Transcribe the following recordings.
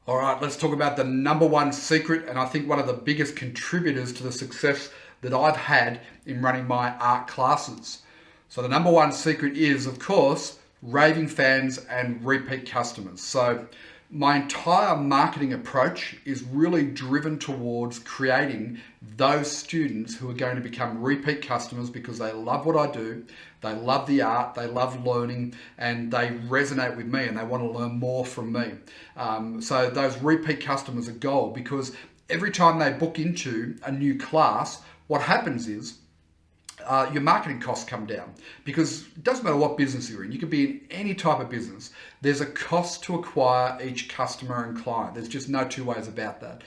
All right, let's talk about the number one secret, and I think one of the biggest contributors to the success that I've had in running my art classes. So, the number one secret is, of course, raving fans and repeat customers. So, my entire marketing approach is really driven towards creating those students who are going to become repeat customers because they love what I do, they love the art, they love learning, and they resonate with me and they want to learn more from me. So those repeat customers are gold because every time they book into a new class, what happens is your marketing costs come down because it doesn't matter what business you're in. You could be in any type of business. There's a cost to acquire each customer and client. There's just no two ways about that.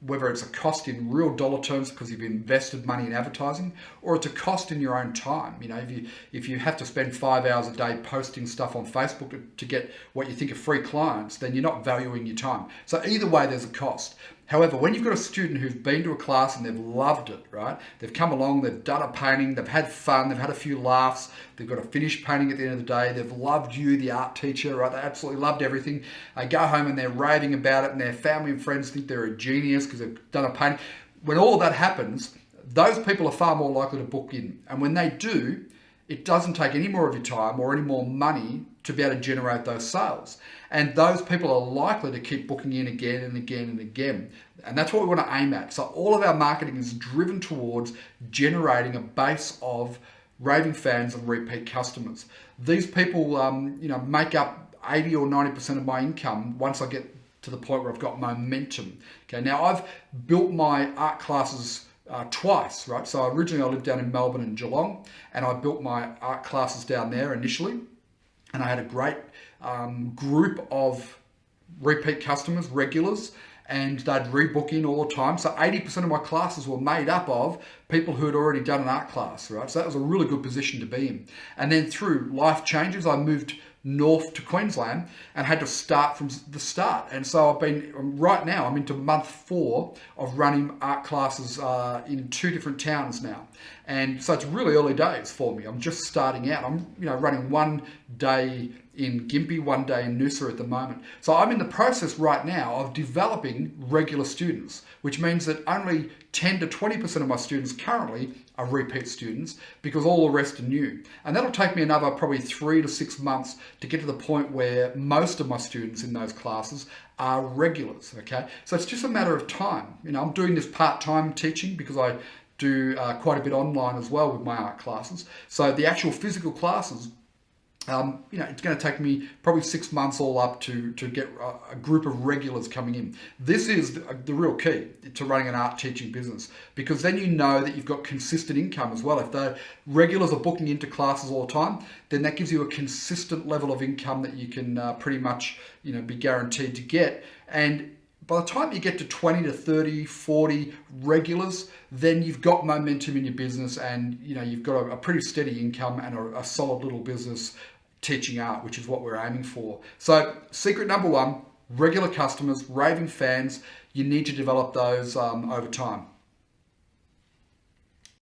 Whether it's a cost in real dollar terms because you've invested money in advertising, or it's a cost in your own time. You know, if you have to spend 5 hours a day posting stuff on Facebook to get what you think are free clients, then you're not valuing your time. So either way, there's a cost. However, when you've got a student who's been to a class and they've loved it, right? They've come along, they've done a painting, they've had fun, they've had a few laughs, they've got a finished painting at the end of the day, they've loved you, the art teacher, right? They absolutely loved everything. They go home and they're raving about it and their family and friends think they're a genius because they've done a painting. When all of that happens, those people are far more likely to book in. And when they do, it doesn't take any more of your time or any more money to be able to generate those sales. And those people are likely to keep booking in again and again and again. And that's what we want to aim at. So all of our marketing is driven towards generating a base of raving fans and repeat customers. These people, make up 80 or 90% of my income once I get to the point where I've got momentum. Okay, now I've built my art classes twice, right? So originally I lived down in Melbourne and Geelong, and I built my art classes down there initially, and I had a great group of repeat customers, regulars, and they'd rebook in all the time. So 80% of my classes were made up of people who had already done an art class, right? So that was a really good position to be in. And then through life changes, I moved north to Queensland and had to start from the start. And so right now, I'm into month 4 of running art classes in 2 different towns now. And so it's really early days for me. I'm just starting out. I'm running one day in Gympie, one day in Noosa at the moment. So I'm in the process right now of developing regular students, which means that only 10 to 20% of my students currently are repeat students because all the rest are new. And that'll take me another probably 3 to 6 months to get to the point where most of my students in those classes are regulars, okay? So it's just a matter of time. I'm doing this part-time teaching because I do quite a bit online as well with my art classes. So the actual physical classes, it's going to take me probably 6 months all up to get a group of regulars coming in. This is the real key to running an art teaching business, because then you know that you've got consistent income as well. If the regulars are booking into classes all the time, then that gives you a consistent level of income that you can pretty much be guaranteed to get. And by the time you get to 20 to 30, 40 regulars, then you've got momentum in your business and you've got a pretty steady income and a solid little business teaching art, which is what we're aiming for. So secret number 1, regular customers, raving fans, you need to develop those over time.